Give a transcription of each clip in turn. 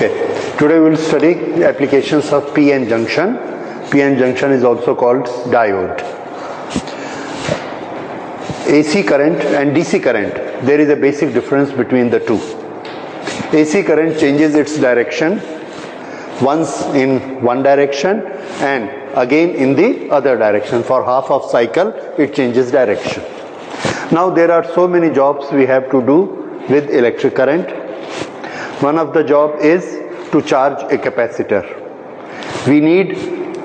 Okay, today we will study the applications of PN junction. PN junction is also called diode. AC current and DC current, there is a basic difference between the two. AC current changes its direction, once in one direction and again in the other direction. For half of cycle it changes direction. Now there are so many jobs we have to do with electric current. One of the job is to charge a capacitor. We need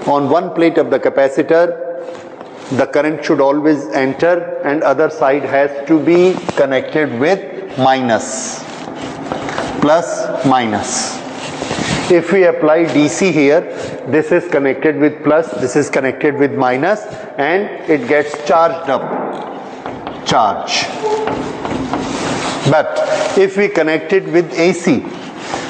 on one plate of the capacitor, the current should always enter and other side has to be connected with minus, plus minus. If we apply DC here, this is connected with plus, this is connected with minus, and it gets charged up, charge. But if we connect it with AC,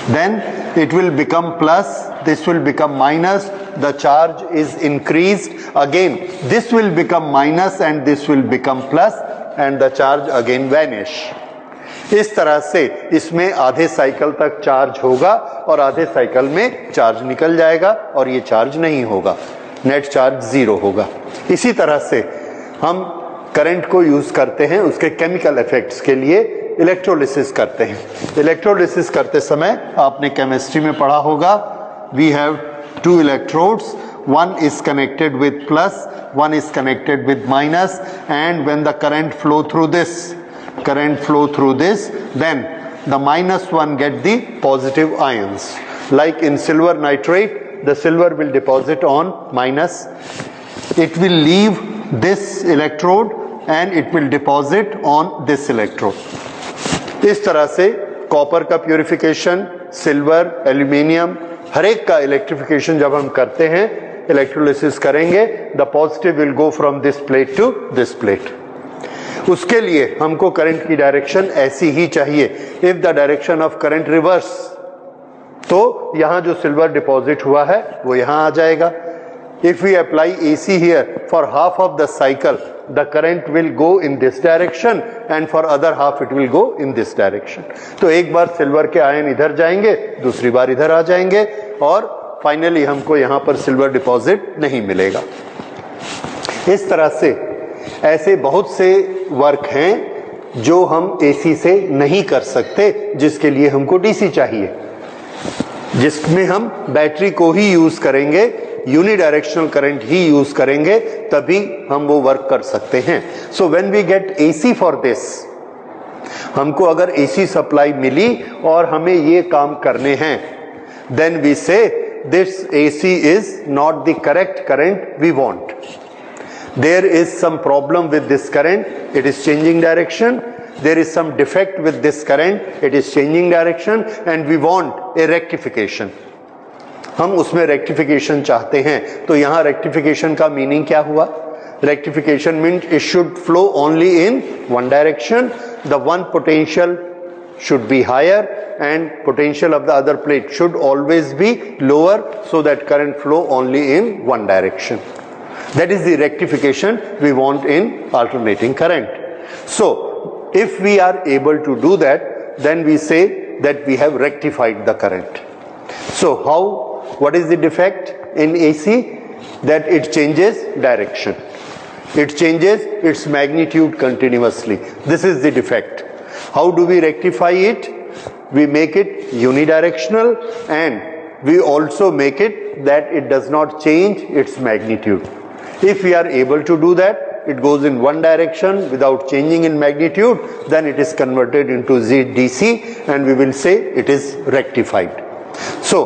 then it will become plus, this will become minus, the charge is increased, again this will become minus and this will become plus and the charge again vanish. इस तरह से इसमें आधे cycle तक charge होगा और आधे cycle में चार्ज निकल जाएगा और ये चार्ज नहीं होगा, नेट चार्ज जीरो होगा. इसी तरह से हम करंट को यूज करते हैं उसके केमिकल इफेक्ट्स के लिए. इलेक्ट्रोलिसिस करते हैं. इलेक्ट्रोलिसिस करते समय आपने केमिस्ट्री में पढ़ा होगा, we have two electrodes, one is connected with plus, one is connected with minus, and when the current flow through this, then the minus one get the positive ions. Like in silver nitrate, the silver will deposit on minus, it will leave this electrode and it will deposit on this electrode. इस तरह से copper का purification, silver, aluminium, हर एक का electrification जब हम करते हैं, इलेक्ट्रोलिसिस करेंगे, the positive will go from this plate to this plate. उसके लिए हमको करंट की डायरेक्शन ऐसी ही चाहिए. If the direction of current reverse, तो यहां जो सिल्वर डिपॉजिट हुआ है वो यहां आ जाएगा. If we apply AC here for half of the cycle, the current will go in this direction and for other half it will go in this direction. तो एक बार सिल्वर के आयन इधर जाएंगे, दूसरी बार इधर आ जाएंगे और फाइनली हमको यहाँ पर सिल्वर डिपॉजिट नहीं मिलेगा. इस तरह से ऐसे बहुत से वर्क हैं जो हम AC से नहीं कर सकते, जिसके लिए हमको DC चाहिए, जिसमें हम बैटरी को ही यूज करेंगे, यूनिडायरेक्शनल करंट ही यूज करेंगे, तभी हम वो वर्क कर सकते हैं. So when we get AC for this, हमको अगर AC सप्लाई मिली और हमें ये काम करने हैं, then we say this AC is not the correct current we want. There is some problem with this current, it is changing direction. There is some defect with this current, it is changing direction and we want a rectification. हम उसमें rectification चाहते हैं. तो यहाँ rectification का meaning क्या हुआ? Rectification means it should flow only in one direction, the one potential should be higher and potential of the other plate should always be lower, so that current flow only in one direction. That is the rectification we want in alternating current. So if we are able to do that, then we say that we have rectified the current. So what is the defect in AC? That it changes direction, it changes its magnitude continuously. This is the defect. How do we rectify it? We make it unidirectional and we also make it that it does not change its magnitude. If we are able to do that, it goes in one direction without changing in magnitude, then it is converted into DC and we will say it is rectified. So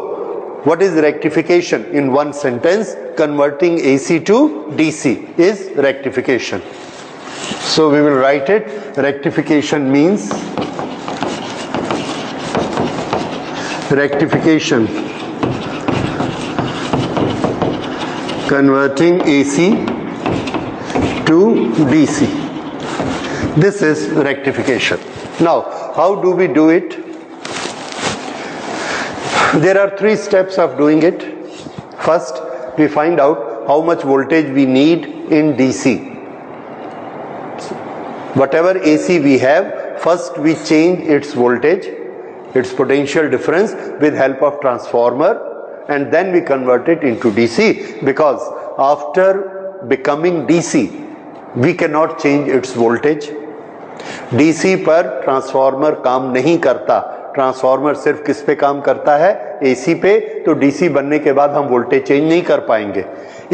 what is rectification? In one sentence, converting AC to DC is rectification. So we will write it. Rectification means converting AC to DC. This is rectification. Now, how do we do it? There are three steps of doing it. First, we find out how much voltage we need in DC. Whatever AC we have, first we change its voltage. its potential difference with help of transformer, and then we convert it into DC, because after becoming DC we cannot change its voltage. DC पर transformer काम नहीं करता, transformer सिर्फ किस पे काम करता है, AC पे, तो DC बनने के बाद हम वोल्टेज चेंज नहीं कर पाएंगे,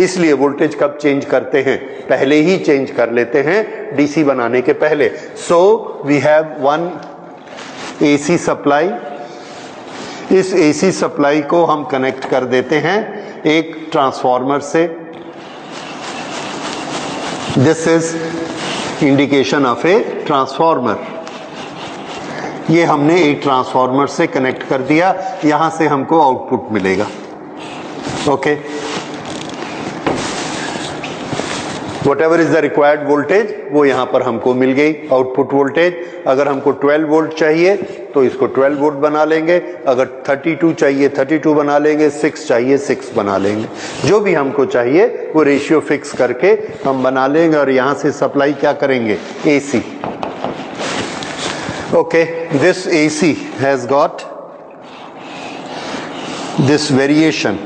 इसलिए वोल्टेज कब चेंज करते हैं, पहले ही चेंज कर लेते हैं DC बनाने के पहले. So we have one AC supply, इस AC सप्लाई को हम कनेक्ट कर देते हैं एक ट्रांसफार्मर से. This is indication of a transformer. ये हमने एक ट्रांसफार्मर से कनेक्ट कर दिया, यहां से हमको आउटपुट मिलेगा. Okay, whatever is the required voltage वो यहाँ पर हमको मिल गई आउटपुट वोल्टेज. अगर हमको 12 वोल्ट चाहिए तो इसको 12 वोल्ट बना लेंगे, अगर 32 चाहिए 32 बना लेंगे, 6 चाहिए 6 बना लेंगे, जो भी हमको चाहिए वो रेशियो फिक्स करके हम बना लेंगे. और यहाँ से सप्लाई क्या करेंगे, AC. Okay, this AC has got this variation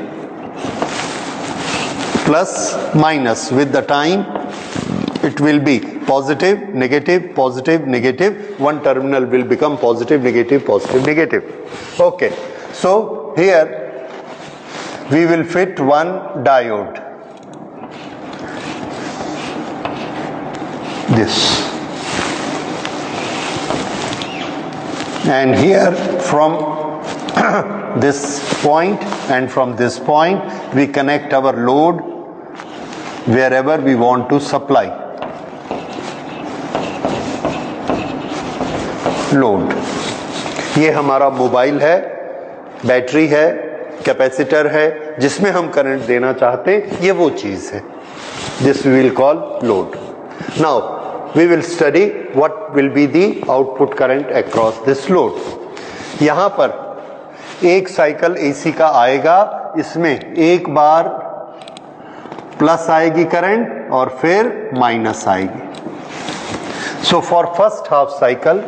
plus minus. With the time it will be positive negative positive negative, one terminal will become positive negative positive negative. Okay, so here we will fit one diode, this, and here from this point and from this point we connect our load wherever we want to supply load. ये हमारा mobile है, battery है, capacitor है, जिसमें हम current देना चाहते हैं, ये वो चीज है. This we will call load. Now we will study what will be the output current across this load. यहां पर एक साइकिल AC का आएगा, इसमें एक बार प्लस आएगी करंट और फिर माइनस आएगी. So for first half cycle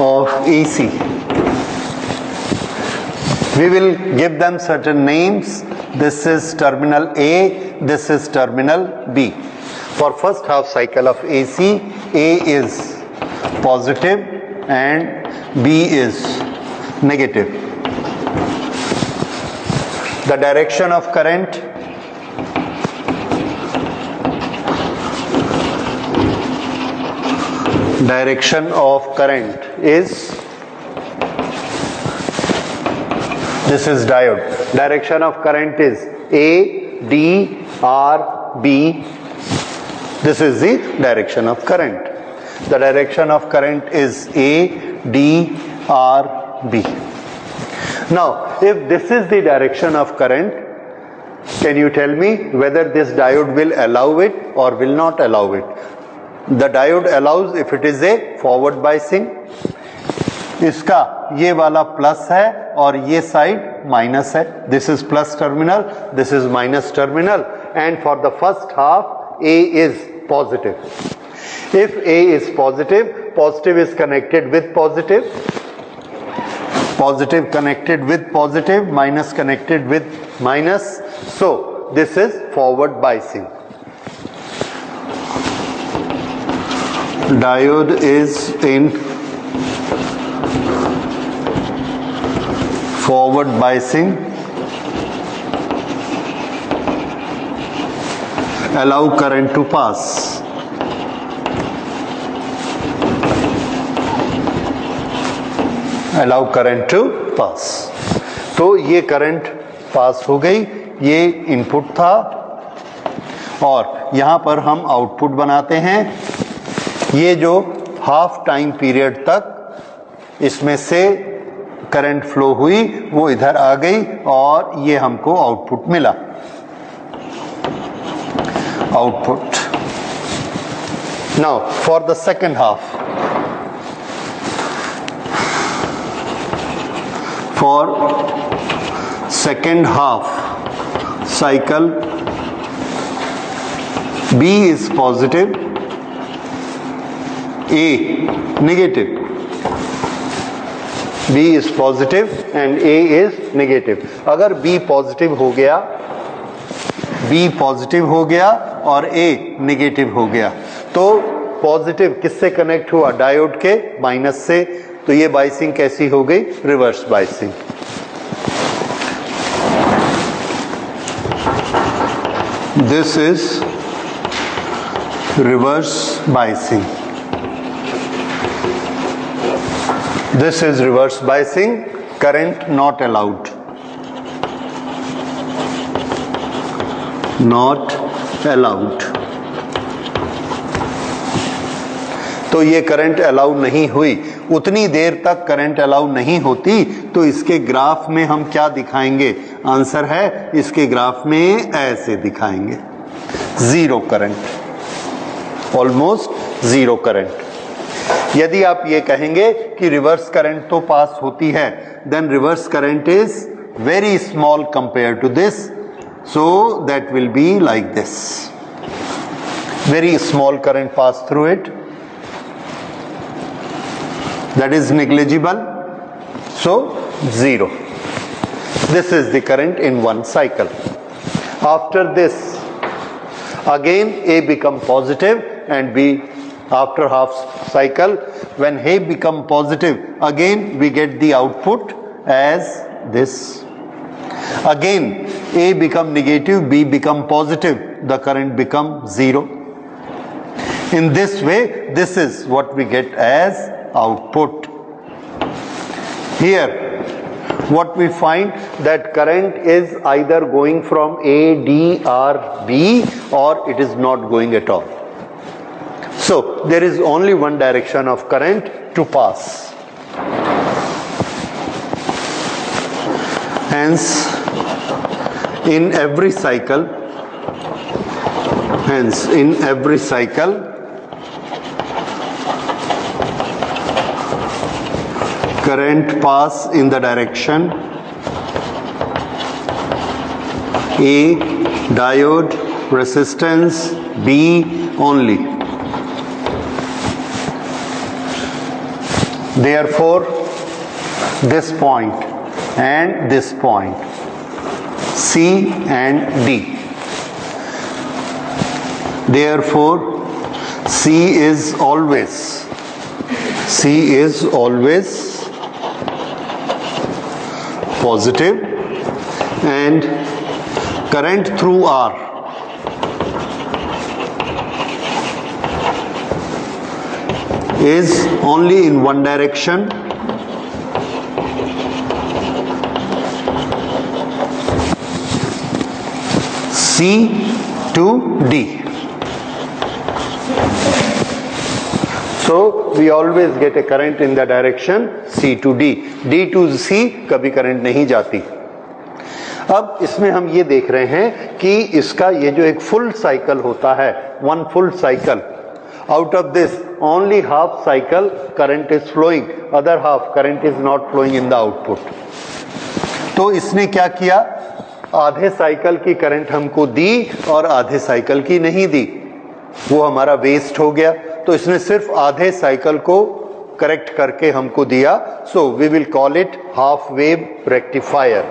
of AC we will give them certain names. This is terminal A, this is terminal B. For first half cycle of AC, A is positive and B is negative. The direction of current is, this is diode. Direction of current is A, D, R, B. This is the direction of current. The direction of current is A, D, R, B. Now, if this is the direction of current, can you tell me whether this diode will allow it or will not allow it? The diode allows if it is a forward biasing. इसका ये वाला plus है और ये side minus है. This is plus terminal, this is minus terminal, and for the first half A is positive. If A is positive, positive is connected with positive, positive connected with positive, minus connected with minus. So this is forward biasing. Diode is in forward biasing. Allow current to pass. Allow current to pass. तो ये current pass हो गई, ये input था और यहाँ पर हम आउटपुट बनाते हैं. ये जो हाफ टाइम पीरियड तक इसमें से करंट फ्लो हुई वो इधर आ गई और ये हमको आउटपुट मिला. Output. Now for the second half, cycle, B is positive, A negative. B is positive and A is negative. अगर B पॉजिटिव हो गया, B पॉजिटिव हो गया और A नेगेटिव हो गया, तो पॉजिटिव किससे कनेक्ट हुआ? डायोड के माइनस से. तो ये बाइसिंग कैसी हो गई? Reverse biasing. This is reverse biasing. This is reverse biasing, current not allowed. Not allowed. तो ये करंट अलाउ नहीं हुई. उतनी देर तक करंट अलाउ नहीं होती तो इसके ग्राफ में हम क्या दिखाएंगे? आंसर है इसके ग्राफ में ऐसे दिखाएंगे, zero current, almost zero current. यदि आप ये कहेंगे कि रिवर्स करंट तो पास होती है, then reverse current is very small compare to this, so that will be like this. Very small current pass through it, that is negligible, so zero. This is the current in one cycle. After this, again A become positive and B, after half cycle, when A become positive, again we get the output as this. Again A become negative, B become positive, the current become zero. In this way, this is what we get as output. Here what we find, that current is either going from A, D or B, or it is not going at all. So there is only one direction of current to pass. Hence in every cycle, current pass in the direction A, diode, resistance, B only. Therefore this point and this point, C and D, therefore C is always positive, and current through R is only in one direction, C to D. So we always get a current in the direction C to D. D to C कभी current नहीं जाती. अब इसमें हम ये देख रहे हैं कि इसका ये जो एक फुल साइकिल होता है, one full cycle, out of this only half cycle current is flowing, other half current is not flowing in the output. तो इसने क्या किया? आधे साइकिल की करंट हमको दी और आधे साइकिल की नहीं दी, वो हमारा वेस्ट हो गया. तो इसने सिर्फ आधे साइकिल को करेक्ट करके हमको दिया. So we will call it half wave rectifier.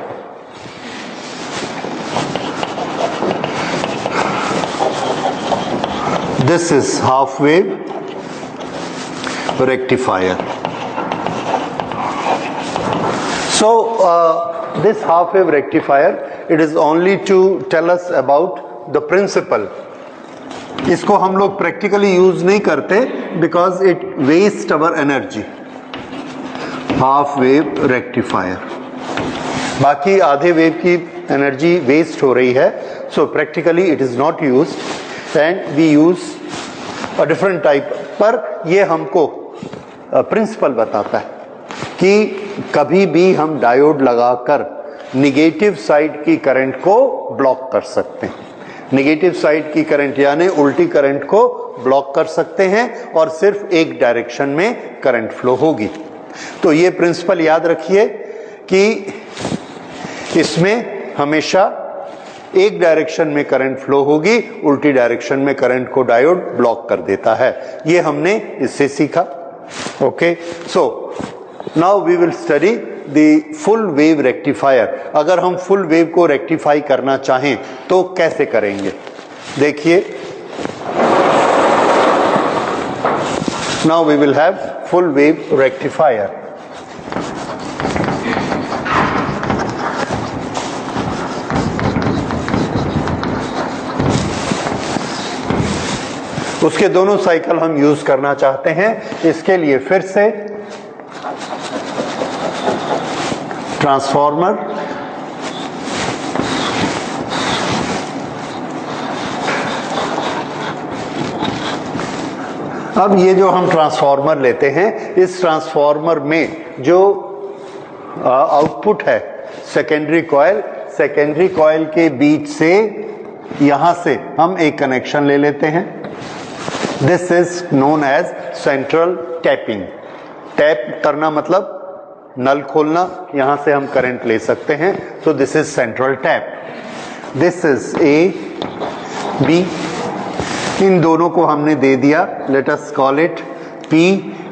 This is half wave rectifier. So this half wave rectifier, it is only to tell us about the principle. इसको हम लोग प्रैक्टिकली यूज नहीं करते because it waste our energy. Half wave rectifier, बाकी आधे wave की energy waste हो रही है, so practically it is not used and we use a different type. पर ये हमको प्रिंसिपल बताता है कि कभी भी हम डायोड लगाकर निगेटिव साइड की करंट को ब्लॉक कर सकते हैं. नेगेटिव साइड की करंट यानी उल्टी करंट को ब्लॉक कर सकते हैं और सिर्फ एक डायरेक्शन में करंट फ्लो होगी. तो ये प्रिंसिपल याद रखिए कि इसमें हमेशा एक डायरेक्शन में करंट फ्लो होगी, उल्टी डायरेक्शन में करंट को डायोड ब्लॉक कर देता है। ये हमने इससे सीखा। Okay, so now we will study the full wave rectifier. अगर हम फुल वेव को रेक्टिफाई करना चाहें तो कैसे करेंगे, देखिए। Now we will have full wave rectifier. उसके दोनों साइकिल हम यूज करना चाहते हैं। इसके लिए फिर से ट्रांसफॉर्मर, अब ये जो हम ट्रांसफॉर्मर लेते हैं, इस ट्रांसफॉर्मर में जो आउटपुट है सेकेंडरी कॉइल के बीच से यहां से हम एक कनेक्शन ले लेते हैं। This is known as central tapping. Tap करना मतलब नल खोलना, यहां से हम करंट ले सकते हैं। So this is central tap. This is A B, इन दोनों को हमने दे दिया, let us call it P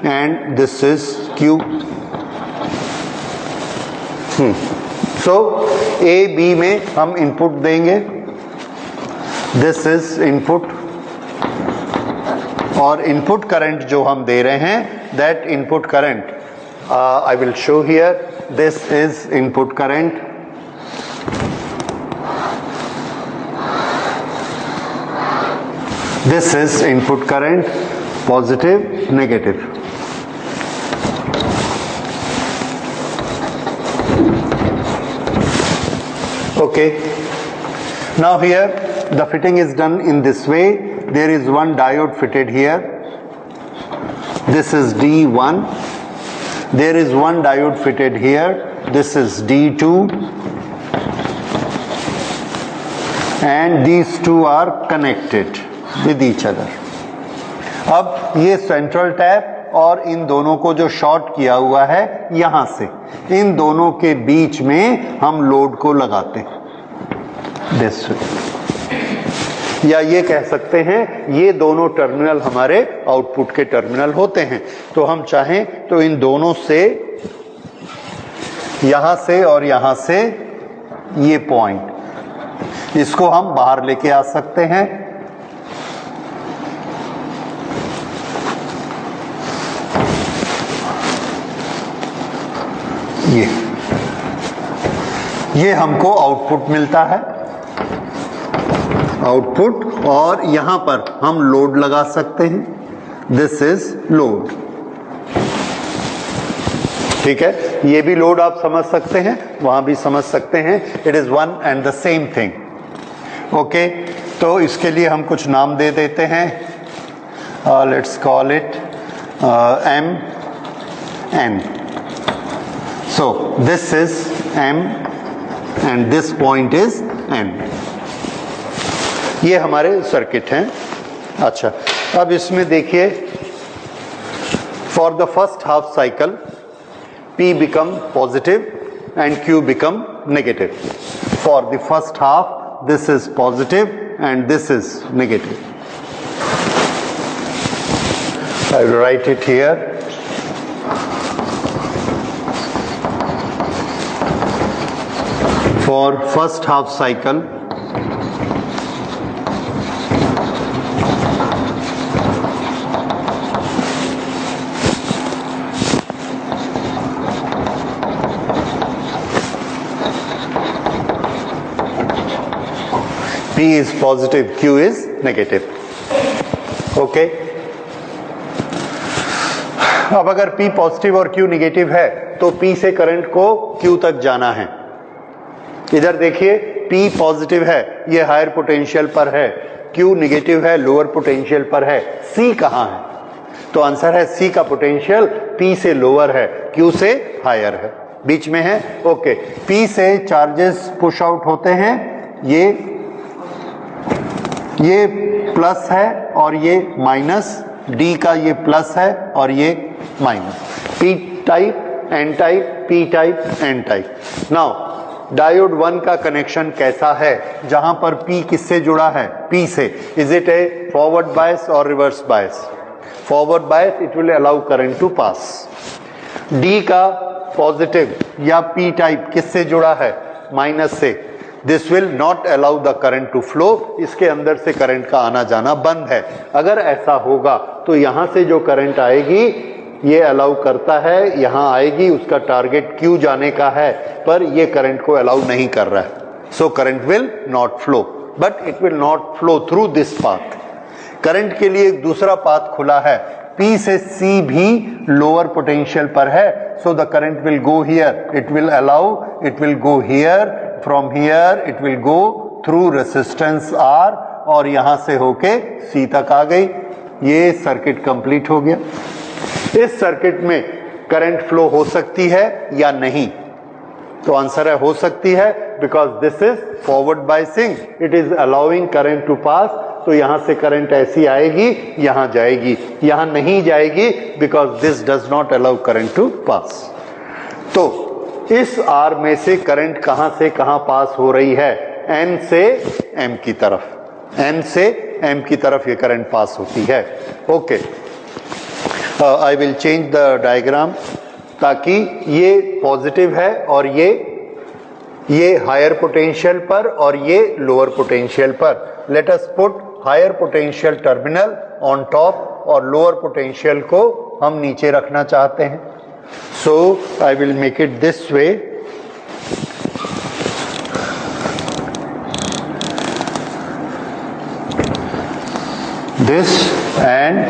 and this is Q। So A B में हम इनपुट देंगे, दिस इज इनपुट, और इनपुट करंट जो हम दे रहे हैं, that input current I will show here, this is input current. This is input current, positive, negative. Okay. Now here the fitting is done in this way. There is one diode fitted here. This is D1. There is one diode fitted here. This is D2. And these two are connected with each other. अब ये central tap और इन दोनों को जो short किया हुआ है यहां से, इन दोनों के बीच में हम लोड को लगाते हैं दिस वे। या ये कह सकते हैं ये दोनों टर्मिनल हमारे आउटपुट के टर्मिनल होते हैं। तो हम चाहें तो इन दोनों से, यहां से और यहां से, ये पॉइंट, इसको हम बाहर लेके आ सकते हैं। ये हमको आउटपुट मिलता है, आउटपुट, और यहां पर हम लोड लगा सकते हैं, दिस इज लोड। ठीक है, ये भी लोड आप समझ सकते हैं, वहां भी समझ सकते हैं, it is one and the same thing. Okay, तो इसके लिए हम कुछ नाम दे देते हैं, let's call it M N। So this is M and this point is N। ये हमारे सर्किट हैं। अच्छा, अब इसमें देखिए, for the first half cycle P become positive and Q become negative. For the first half this is positive and this is negative. I will write it here. For first half cycle, P is positive, Q is negative. Okay. अब अगर P positive और Q negative है तो P से current को Q तक जाना है। इधर देखिए, P पॉजिटिव है, ये हायर पोटेंशियल पर है, Q नेगेटिव है, लोअर पोटेंशियल पर है। C कहाँ है? तो आंसर है C का पोटेंशियल P से लोअर है, Q से हायर है, बीच में है। ओके, P से चार्जेस पुश आउट होते हैं, ये प्लस है और ये माइनस, D का ये प्लस है और ये minus. P type, N type, P type, N type. Now diode 1 का कनेक्शन कैसा है, जहां पर P किससे जुड़ा है, P से. Is it a forward bias और reverse bias? Forward bias, it will allow current to pass. D का पॉजिटिव या P टाइप किससे जुड़ा है, माइनस से. This will not allow the current to flow, इसके अंदर से करंट का आना जाना बंद है. अगर ऐसा होगा तो यहां से जो करंट आएगी ये अलाउ करता है, यहां आएगी, उसका टारगेट Q जाने का है, पर ये करंट को अलाउ नहीं कर रहा है. So current will not flow, but it will not flow through this path. Current के लिए एक दूसरा पाथ खुला है, P से C भी लोअर पोटेंशियल पर है. So the current will go here, it will allow, it will go here, from here it will go through resistance R, और यहां से होके C तक आ गई. ये सर्किट कंप्लीट हो गया. इस सर्किट में करंट फ्लो हो सकती है या नहीं? तो आंसर है हो सकती है, because this is forward biasing, it is allowing current to pass. तो यहां से करंट ऐसी आएगी, यहां जाएगी, यहां नहीं जाएगी, because this does not allow current to pass. तो इस R में से करंट कहां से कहां पास हो रही है, N से M की तरफ. N से M की तरफ ये करंट पास होती है. Okay, I will change the diagram, ताकि ये पॉजिटिव है और ये हायर पोटेंशियल पर और ये लोअर पोटेंशियल पर. Let us put higher potential terminal on top और लोअर पोटेंशियल को हम नीचे रखना चाहते हैं. So I will make it this way. This end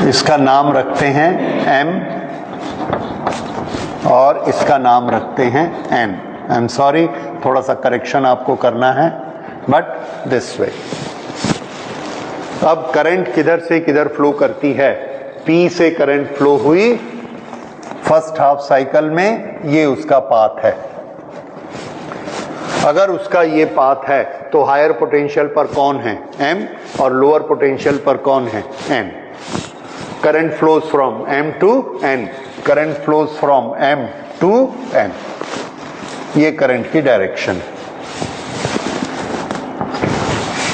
इसका नाम रखते हैं M और इसका नाम रखते हैं N. आई एम सॉरी, थोड़ा सा करेक्शन आपको करना है, बट दिस वे. अब करंट किधर से किधर फ्लो करती है, P से करंट फ्लो हुई फर्स्ट हाफ साइकिल में, ये उसका पाथ है. अगर उसका ये पाथ है तो हायर पोटेंशियल पर कौन है, M, और लोअर पोटेंशियल पर कौन है, N. Current flows from M to N. Current flows from M to N. ये करंट की डायरेक्शन.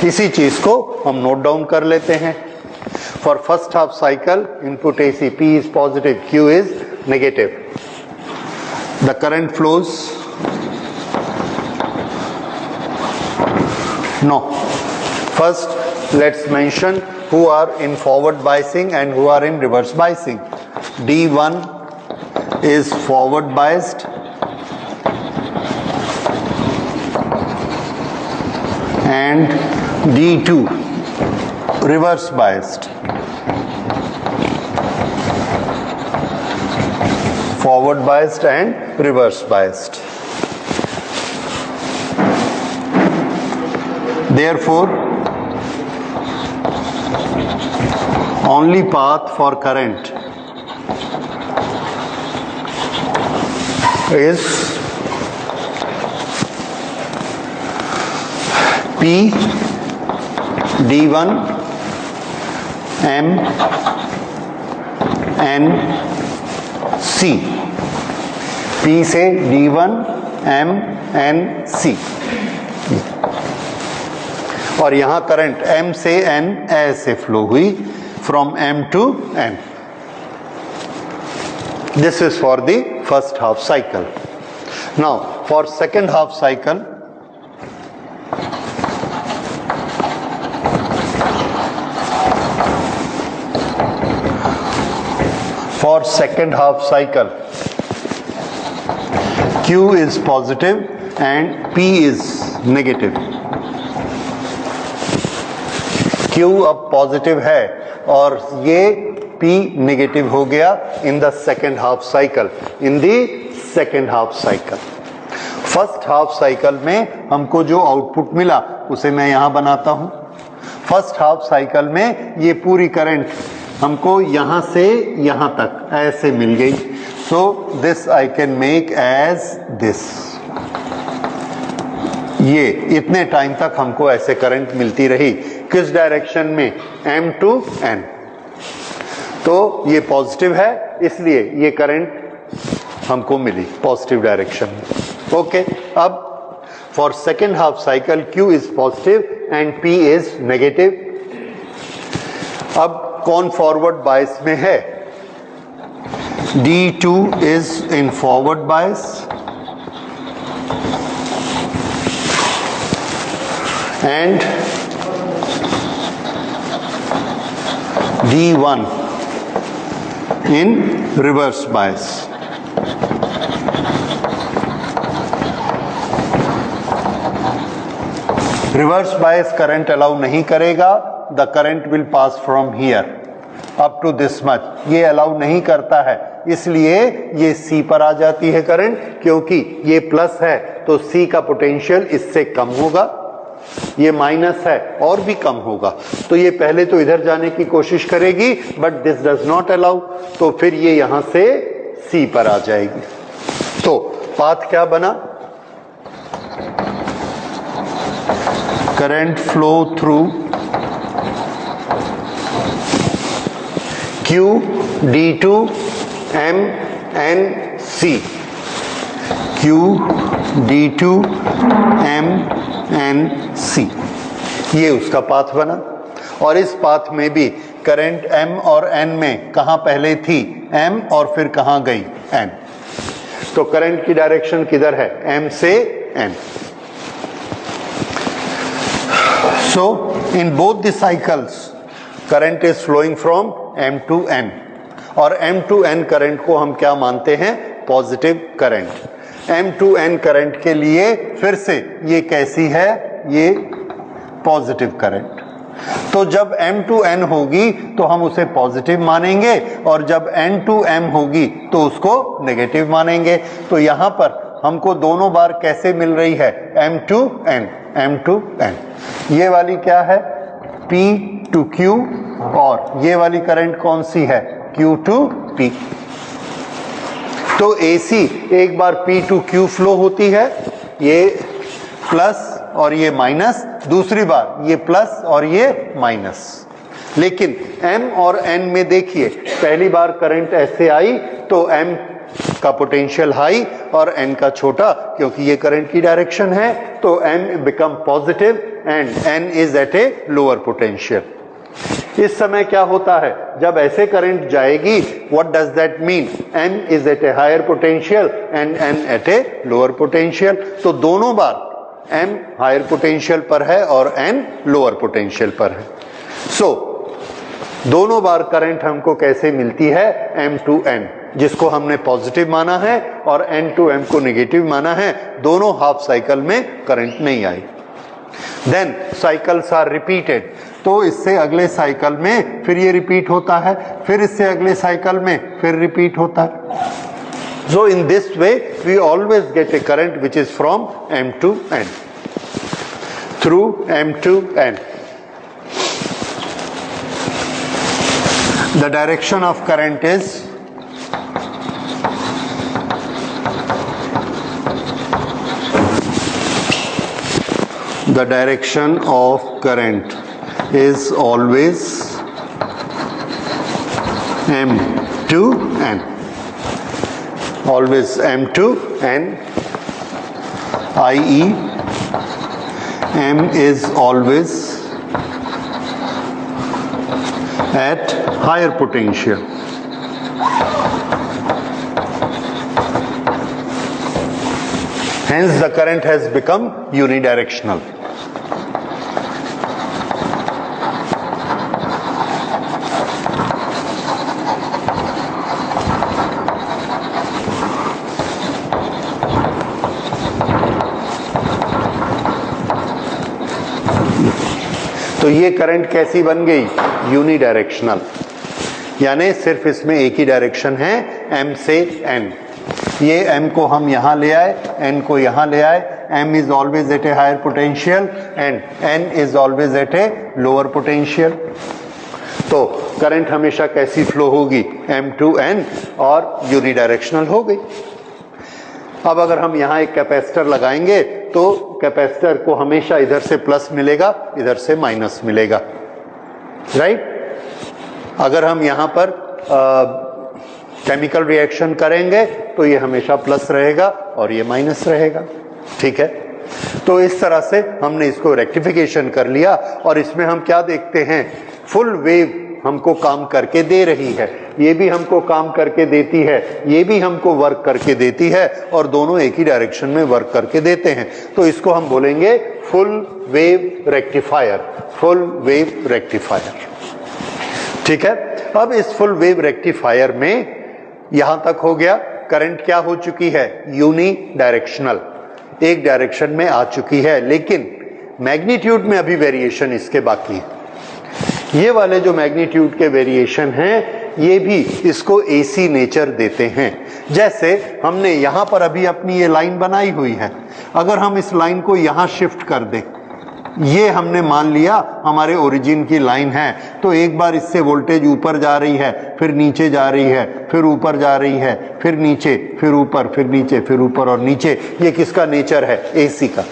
इसी चीज को हम नोट डाउन कर लेते हैं. For first half cycle input AC, P is positive, Q is negative. The current flows, no, first let's mention who are in forward biasing and who are in reverse biasing. D1 is forward biased and D2 reverse biased. Forward biased and reverse biased. Therefore, only path for current is P, D1, M, N, C. P से D1, M, N, C. और यहां current M से N ऐसे flow हुई from M to N. This is for the first half cycle. Now for second half cycle, Q is positive and P is negative. Q अब positive है और ये P negative हो गया in the second half cycle. In the second half cycle, first half cycle में हमको जो output मिला उसे मैं यहां बनाता हूं. फर्स्ट हाफ साइकिल में ये पूरी करंट हमको यहां से यहां तक ऐसे मिल गई. So this I can make as this. ये इतने टाइम तक हमको ऐसे करंट मिलती रही. किस डायरेक्शन में, M to N. तो ये पॉजिटिव है, इसलिए ये करंट हमको मिली पॉजिटिव डायरेक्शन में। ओके, अब for second half cycle Q is positive and P is negative. अब कौन फॉरवर्ड बायस में है? D2 is in forward bias and D1 in reverse bias. Reverse bias current allow नहीं करेगा, the current will pass from here up to this much, ये allow नहीं करता है, इसलिए ये C पर आ जाती है करंट, क्योंकि ये प्लस है तो C का पोटेंशियल इससे कम होगा, ये माइनस है और भी कम होगा, तो ये पहले तो इधर जाने की कोशिश करेगी but this does not allow, तो फिर ये यहां से C पर आ जाएगी। तो पाथ क्या बना? Current flow through Q D2 M N C, Q D2 M N C, ये उसका पाथ बना। और इस पाथ में भी करंट M और N में कहां पहले थी? M और फिर कहां गई? N। तो करंट की डायरेक्शन किधर है? M से N। So in both the cycles current is flowing from M to N, और M to N करंट को हम क्या मानते हैं? Positive current. M to N current के लिए फिर से ये कैसी है? ये पॉजिटिव करंट। तो जब M to N होगी तो हम उसे पॉजिटिव मानेंगे, और जब N to M होगी तो उसको नेगेटिव मानेंगे। तो यहां पर हमको दोनों बार कैसे मिल रही है? M to N, M to N। ये वाली क्या है? P to Q, और ये वाली करंट कौन सी है? Q to P। तो AC एक बार P to Q फ्लो होती है, ये प्लस और ये माइनस, दूसरी बार ये प्लस और ये माइनस। लेकिन M और N में देखिए, पहली बार करंट ऐसे आई तो M का पोटेंशियल हाई और N का छोटा, क्योंकि ये करंट की डायरेक्शन है, तो M become positive and N is at a lower potential. इस समय क्या होता है? जब ऐसे करंट जाएगी, what does that mean? M is at a higher potential and N at a lower potential. तो दोनों बार M हायर पोटेंशियल पर है और N लोअर पोटेंशियल पर है। सो दोनों बार करंट हमको कैसे मिलती है? M to N, जिसको हमने पॉजिटिव माना है, और N to M को नेगेटिव माना है। दोनों हाफ साइकिल में करंट नहीं आई। देन साइकिल्स आर रिपीटेड, तो इससे अगले साइकिल में फिर ये रिपीट होता है, फिर इससे अगले साइकिल में फिर रिपीट होता है। So in this way we always get a current which is from M to N, through M to N. The direction of current is always M to N, always M to N, i.e. M is always at higher potential. Hence the current has become unidirectional. तो ये current कैसी बन गई? Unidirectional, यानी सिर्फ इसमें एक ही direction है, M से N। ये M को हम यहां ले आए, N को यहां ले आए। M is always at a higher potential and N is always at a lower potential. तो करंट हमेशा कैसी फ्लो होगी? M to N, और यूनिडायरेक्शनल हो गई। अब अगर हम यहाँ एक कैपेसिटर लगाएंगे तो कैपेसिटर को हमेशा इधर से प्लस मिलेगा, इधर से माइनस मिलेगा, राइट? अगर हम यहाँ पर केमिकल रिएक्शन करेंगे तो ये हमेशा प्लस रहेगा और ये माइनस रहेगा। ठीक है, तो इस तरह से हमने इसको रेक्टिफिकेशन कर लिया और इसमें हम क्या देखते हैं, फुल वेव हमको काम करके दे रही है, ये भी हमको काम करके देती है, ये भी हमको वर्क करके देती है और दोनों एक ही डायरेक्शन में वर्क करके देते हैं। तो इसको हम बोलेंगे full wave rectifier, full wave rectifier. ठीक है, अब इस फुल वेव रेक्टिफायर में यहां तक हो गया, करंट क्या हो चुकी है, यूनी डायरेक्शनल, एक डायरेक्शन में आ चुकी है, लेकिन मैग्नीट्यूड में अभी वेरिएशन इसके बाकी है। ये वाले जो मैग्नीट्यूड के वेरिएशन हैं ये भी इसको एसी नेचर देते हैं। जैसे हमने यहां पर अभी अपनी ये लाइन बनाई हुई है, अगर हम इस लाइन को यहां शिफ्ट कर दें, ये हमने मान लिया हमारे ओरिजिन की लाइन है, तो एक बार इससे वोल्टेज ऊपर जा रही है, फिर नीचे जा रही है, फिर ऊपर जा रही है, फिर नीचे, फिर ऊपर, फिर नीचे, फिर ऊपर और नीचे। ये किसका नेचर है, एसी का।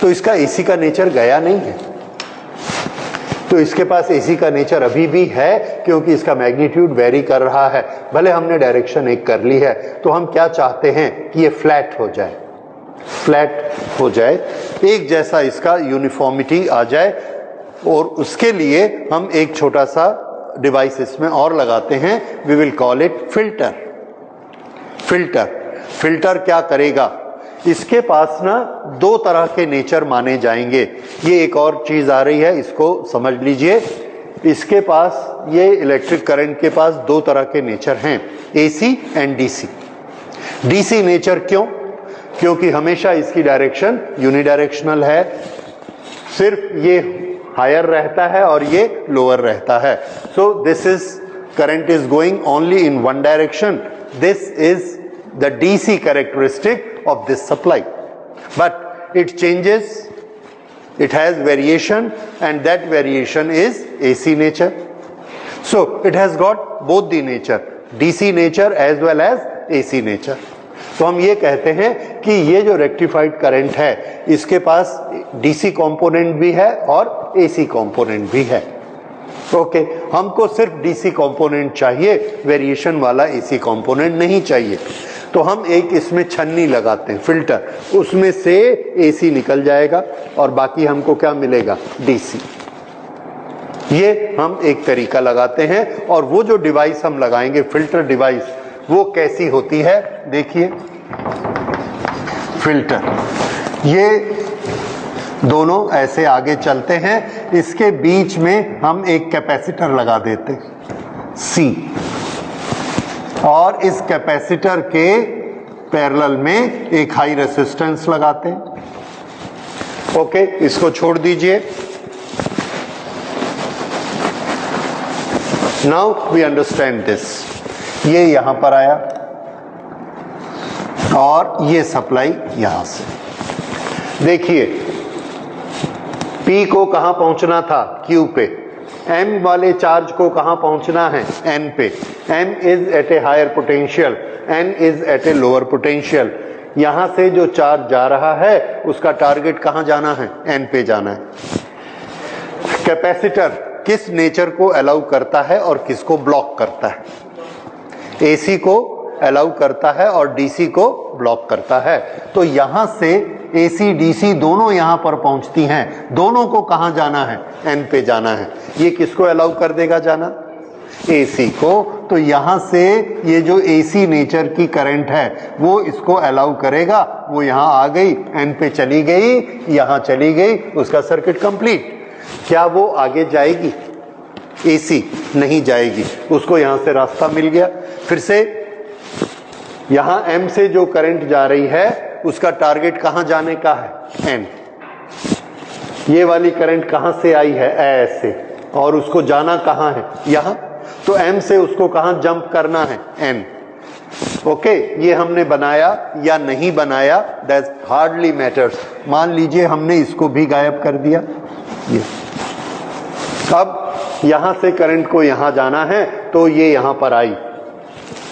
तो इसका एसी का नेचर गया नहीं है, तो इसके पास एसी का नेचर अभी भी है, क्योंकि इसका मैग्नीट्यूड वेरी कर रहा है। भले हमने डायरेक्शन एक कर ली है, तो हम क्या चाहते हैं कि ये फ्लैट हो जाए, फ्लैट हो जाए, एक जैसा इसका यूनिफॉर्मिटी आ जाए। और उसके लिए हम एक छोटा सा डिवाइस इसमें और लगाते हैं, we will call it filter. Filter, filter क्या करेगा, इसके पास ना दो तरह के नेचर माने जाएंगे। ये एक और चीज आ रही है, इसको समझ लीजिए। इसके पास, ये इलेक्ट्रिक करंट के पास दो तरह के नेचर हैं, AC and DC. DC nature क्यों, क्योंकि हमेशा इसकी डायरेक्शन यूनिडायरेक्शनल है, सिर्फ ये हायर रहता है और ये लोअर रहता है। सो this is current is going only in one direction, this is the DC characteristic of this supply, but it changes, it has variation, and that variation is AC nature. So it has got both the nature, DC nature as well as AC nature. तो हम ये कहते हैं कि ये जो rectified current है इसके पास DC कंपोनेंट भी है और AC कंपोनेंट भी है। ओके, हमको सिर्फ DC कंपोनेंट चाहिए, वेरिएशन वाला AC कंपोनेंट नहीं चाहिए। तो हम एक इसमें छन्नी लगाते हैं, फिल्टर, उसमें से एसी निकल जाएगा और बाकी हमको क्या मिलेगा, डीसी। ये हम एक तरीका लगाते हैं। और वो जो डिवाइस हम लगाएंगे, फिल्टर डिवाइस, वो कैसी होती है, देखिए फिल्टर, ये दोनों ऐसे आगे चलते हैं, इसके बीच में हम एक कैपेसिटर लगा देते सी, और इस कैपेसिटर के पैरेलल में एक हाई रेजिस्टेंस लगाते हैं। ओके, इसको छोड़ दीजिए। Now we understand this. ये यहां पर आया और ये सप्लाई यहां से। देखिए, P को कहां पहुंचना था, Q पे, M वाले चार्ज को कहां पहुंचना है, N पे। M is at a higher potential, N is at a lower potential. यहां से जो चार्ज जा रहा है उसका टारगेट कहां जाना है, N पे जाना है। कैपेसिटर किस नेचर को अलाउ करता है और किसको ब्लॉक करता है, AC को अलाउ करता है और DC को ब्लॉक करता है। तो यहां से AC DC दोनों यहां पर पहुंचती हैं, दोनों को कहां जाना है, N पे जाना है। ये किसको अलाउ कर देगा जाना, AC को। तो यहां से ये जो AC नेचर की करंट है वो इसको अलाउ करेगा, वो यहां आ गई, N पे चली गई, यहां चली गई, उसका सर्किट कंप्लीट। क्या वो आगे जाएगी, AC नहीं जाएगी, उसको यहां से रास्ता मिल गया। फिर से यहां M से जो करंट जा रही है उसका टारगेट कहां जाने का है, N। ये वाली करंट कहां से आई है, ऐसे, और उसको जाना कहां है, यहां। तो M से उसको कहां जंप करना है, N। ओके, ये हमने बनाया या नहीं बनाया, दैट हार्डली मैटर्स। मान लीजिए हमने इसको भी गायब कर दिया। ये अब यहां से करंट को यहां जाना है, तो ये यहां पर आई,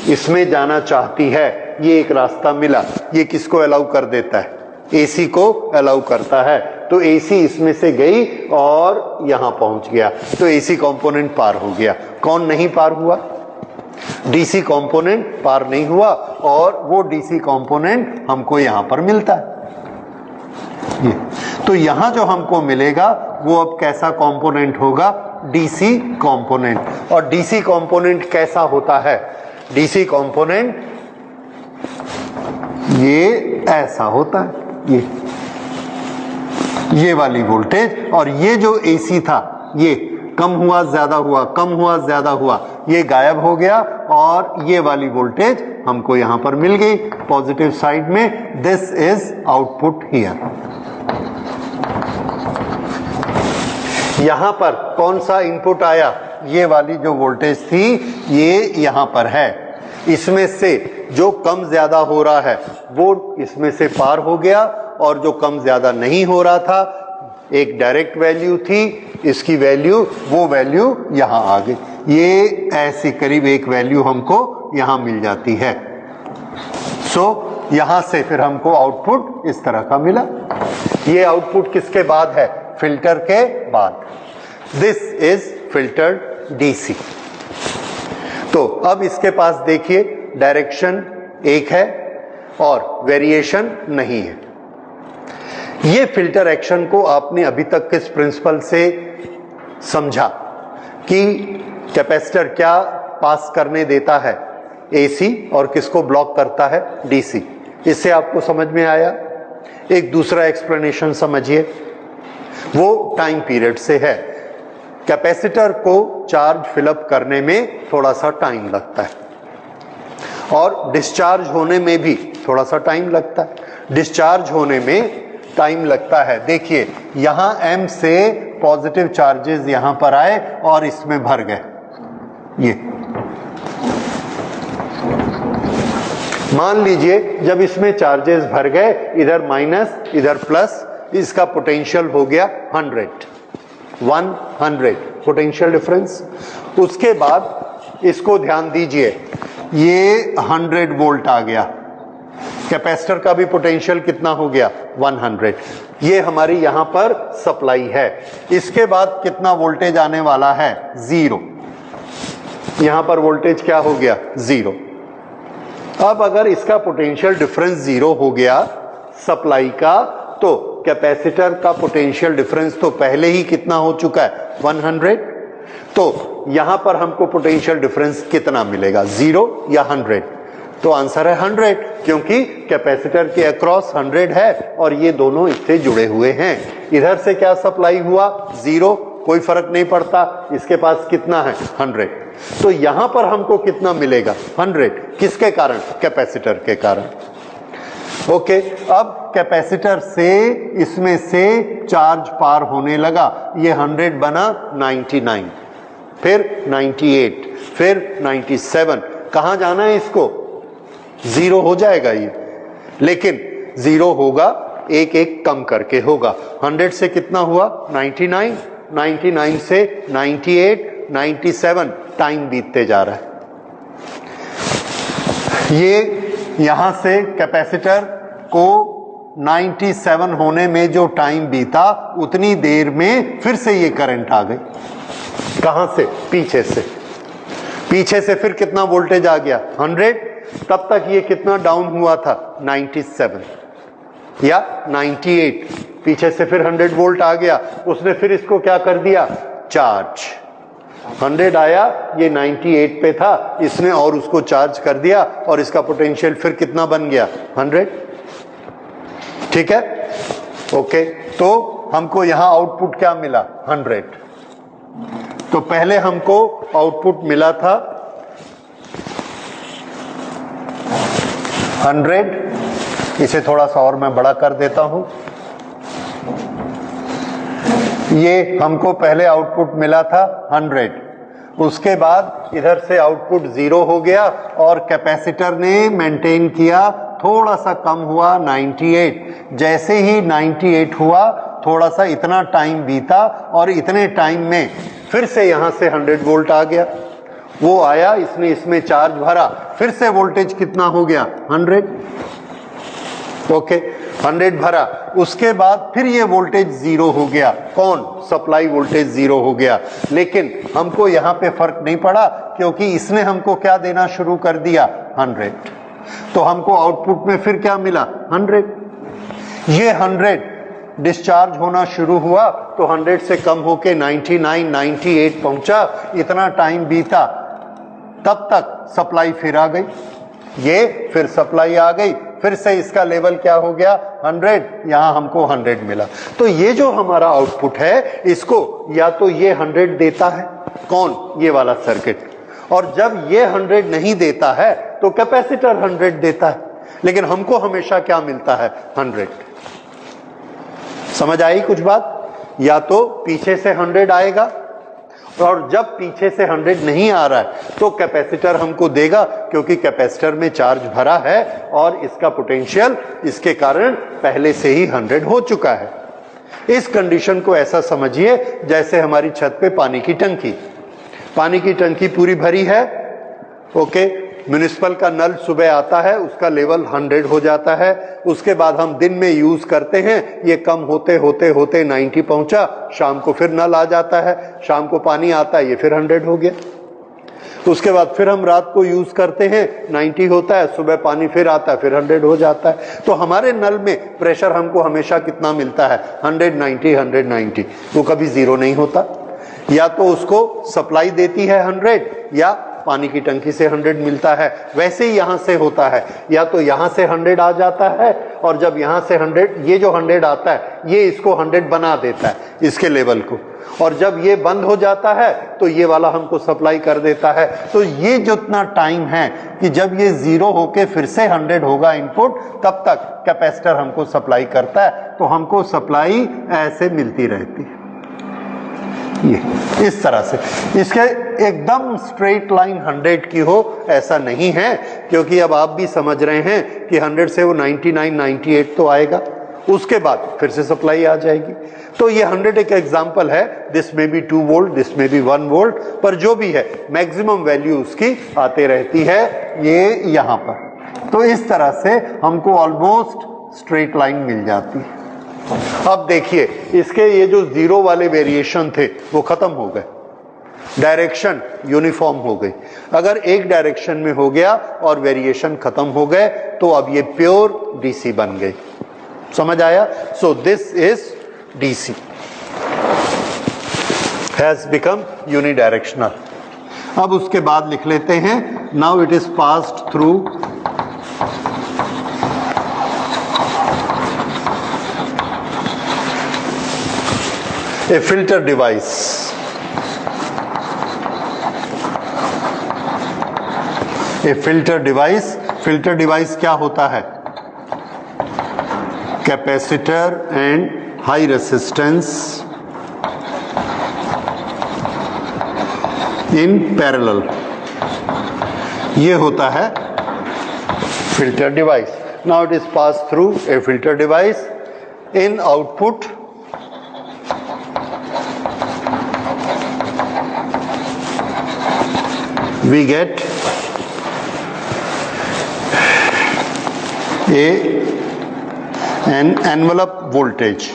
इसमें जाना चाहती है, ये एक रास्ता मिला। ये किसको अलाउ कर देता है, AC को अलाउ करता है। तो AC इसमें से गई और यहां पहुंच गया, तो AC कंपोनेंट पार हो गया। कौन नहीं पार हुआ, डीसी कंपोनेंट पार नहीं हुआ और वो डीसी कंपोनेंट हमको यहां पर मिलता है ये। तो यहां जो हमको मिलेगा वो अब कैसा कंपोनेंट होगा? DC component. और डीसी कंपोनेंट कैसा होता है? डीसी कंपोनेंट ये ऐसा होता है, ये वाली वोल्टेज, और ये जो एसी था ये कम हुआ ज्यादा हुआ, कम हुआ ज्यादा हुआ, ये गायब हो गया और ये वाली वोल्टेज हमको यहां पर मिल गई पॉजिटिव साइड में। This is output here. यहां पर कौन सा इनपुट आया? ये वाली जो वोल्टेज थी ये यहां पर है। इसमें से जो कम ज्यादा हो रहा है वो इसमें से पार हो गया और जो कम ज्यादा नहीं हो रहा था, एक डायरेक्ट वैल्यू थी, इसकी वैल्यू, वो वैल्यू यहां आ गई। ये ऐसी करीब एक वैल्यू हमको यहां मिल जाती है। सो यहां से फिर हमको आउटपुट इस तरह का मिला। ये आउटपुट किसके बाद है? फिल्टर के बाद। This is filtered DC. तो अब इसके पास देखिए डायरेक्शन एक है और वेरिएशन नहीं है। ये फिल्टर एक्शन को आपने अभी तक किस प्रिंसिपल से समझा कि कैपेसिटर क्या पास करने देता है? एसी, और किसको ब्लॉक करता है? डीसी। इससे आपको समझ में आया। एक दूसरा एक्सप्लेनेशन समझिए, वो टाइम पीरियड से है। कैपेसिटर को चार्ज फिलअप करने में थोड़ा सा टाइम लगता है और डिस्चार्ज होने में भी थोड़ा सा टाइम लगता है। डिस्चार्ज होने में टाइम लगता है। देखिए यहां M से पॉजिटिव चार्जेस यहां पर आए और इसमें भर गए। ये मान लीजिए जब इसमें चार्जेस भर गए, इधर माइनस इधर प्लस, इसका पोटेंशियल हो गया 100 पोटेंशियल डिफरेंस। उसके बाद इसको ध्यान दीजिए, ये 100 वोल्ट आ गया। कैपेसिटर का भी पोटेंशियल कितना हो गया? 100। ये हमारी यहां पर सप्लाई है। इसके बाद कितना वोल्टेज आने वाला है? 0। यहां पर वोल्टेज क्या हो गया? 0। अब अगर इसका पोटेंशियल डिफरेंस 0 हो गया सप्लाई का, तो कैपेसिटर का पोटेंशियल डिफरेंस तो पहले ही कितना हो चुका है? 100। तो यहां पर हमको पोटेंशियल डिफरेंस कितना मिलेगा? 0 या 100? तो आंसर है 100, क्योंकि कैपेसिटर के अक्रॉस 100 है और ये दोनों इससे जुड़े हुए हैं। इधर से क्या सप्लाई हुआ? 0, कोई फर्क नहीं पड़ता। इसके पास कितना है? 100। तो यहां पर हमको कितना मिलेगा? 100। किसके कारण? कैपेसिटर के कारण। ओके, अब कैपेसिटर से इसमें से चार्ज पार होने लगा। ये 100 बना 99, फिर 98, फिर 97। कहां जाना है इसको? 0 हो जाएगा ये, लेकिन 0 होगा एक एक कम करके होगा। 100 से कितना हुआ? 99, 99 से 98, 97। टाइम बीतते जा रहा है। ये यहां से कैपेसिटर को 97 होने में जो टाइम बीता, उतनी देर में फिर से ये करंट आ गई। कहां से? पीछे से। पीछे से फिर कितना वोल्टेज आ गया? 100। तब तक ये कितना डाउन हुआ था? 97 या 98। पीछे से फिर 100 वोल्ट आ गया, उसने फिर इसको क्या कर दिया? चार्ज। 100 आया, ये 98 पे था, इसने और उसको चार्ज कर दिया और इसका पोटेंशियल फिर कितना बन गया? 100। ठीक है, ओके। तो हमको यहां आउटपुट क्या मिला? 100। तो पहले हमको आउटपुट मिला था 100। इसे थोड़ा सा और मैं बड़ा कर देता हूं। ये हमको पहले आउटपुट मिला था 100। उसके बाद इधर से आउटपुट 0 हो गया और कैपेसिटर ने मेंटेन किया, थोड़ा सा कम हुआ 98। जैसे ही 98 हुआ, थोड़ा सा इतना टाइम बीता और इतने टाइम में फिर से यहां से 100 वोल्ट आ गया। वो आया, इसने इसमें चार्ज भरा, फिर से वोल्टेज कितना हो गया? 100। ओके 100 भरा, उसके बाद फिर ये वोल्टेज जीरो हो गया, कौन, सप्लाई वोल्टेज जीरो हो गया, लेकिन हमको यहाँ पे फर्क नहीं पड़ा क्योंकि इसने हमको क्या देना शुरू कर दिया, 100। तो हमको आउटपुट में फिर क्या मिला, 100। ये 100 डिस्चार्ज होना शुरू हुआ तो 100 से कम होके 99, 98 पहुंचा, इतना टाइम बीता, तब तक सप्लाई फिर आ गई, ये फिर सप्लाई आ गई, फिर से इसका लेवल क्या हो गया, 100, यहां हमको 100 मिला। तो ये जो हमारा आउटपुट है, इसको या तो ये 100 देता है, कौन, ये वाला सर्किट, और जब ये 100 नहीं देता है तो कैपेसिटर 100 देता है, लेकिन हमको हमेशा क्या मिलता है, 100। समझ आई कुछ बात? या तो पीछे से 100 आएगा, और जब पीछे से 100 नहीं आ रहा है तो कैपेसिटर हमको देगा, क्योंकि कैपेसिटर में चार्ज भरा है और इसका पोटेंशियल इसके कारण पहले से ही 100 हो चुका है। इस कंडीशन को ऐसा समझिए जैसे हमारी छत पे पानी की टंकी पूरी भरी है, ओके, म्युनिसिपल का नल सुबह आता है, उसका लेवल 100 हो जाता है, उसके बाद हम दिन में यूज करते हैं, ये कम होते होते होते 90 पहुंचा, शाम को फिर नल आ जाता है, शाम को पानी आता है, ये फिर 100 हो गया। उसके बाद फिर हम रात को यूज करते हैं, 90 होता है, सुबह पानी फिर आता है, फिर 100 हो जाता है। तो हमारे नल में प्रेशर हमको हमेशा कितना मिलता है, 190, 190, वो कभी जीरो नहीं होता। या तो उसको सप्लाई देती है 100, या पानी की टंकी से 100 मिलता है। वैसे ही यहां से होता है, या तो यहां से 100 आ जाता है, और जब यहां से 100, ये जो 100 आता है, ये इसको 100 बना देता है, इसके लेवल को, और जब ये बंद हो जाता है तो ये वाला हमको सप्लाई कर देता है। तो ये जितना टाइम है कि जब ये जीरो होके फिर से 100 होगा इनपुट, तब तक कैपेसिटर हमको सप्लाई करता है। तो हमको सप्लाई ऐसे मिलती रहती है, ये इस तरह से। इसके एकदम स्ट्रेट लाइन 100 की हो ऐसा नहीं है, क्योंकि अब आप भी समझ रहे हैं कि 100 से वो 99, 98 तो आएगा, उसके बाद फिर से सप्लाई आ जाएगी। तो ये 100 एक एग्जांपल है, दिस में भी 2 वोल्ट, दिस में भी 1 वोल्ट, पर जो भी है मैक्सिमम वैल्यू उसकी आते रहती है, ये यहां पर। तो इस तरह से हमको ऑलमोस्ट स्ट्रेट लाइन मिल जाती है। अब देखिए, इसके ये जो जीरो वाले वेरिएशन थे वो खत्म हो गए, डायरेक्शन यूनिफॉर्म हो गई। अगर एक डायरेक्शन में हो गया और वेरिएशन खत्म हो गए तो अब ये प्योर डीसी बन गई। समझ आया? सो this is DC has become unidirectional. अब उसके बाद लिख लेते हैं, now it is passed through a filter device. A filter device क्या होता है? Capacitor and high resistance in parallel, ये होता है filter device. Now it is pass through a filter device. In output we get an envelope voltage.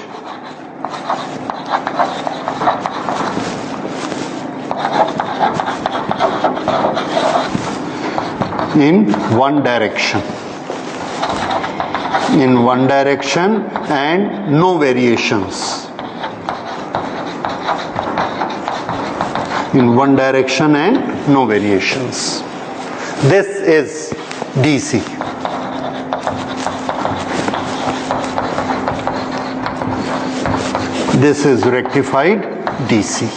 In one direction and no variations. In one direction and no variations. This is DC. This is rectified DC.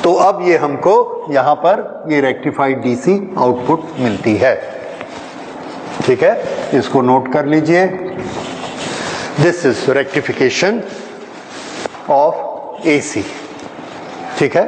तो अब ये हमको यहां पर ये rectified DC output मिलती है। ठीक है, इसको नोट कर लीजिए। This is rectification of AC। ठीक है,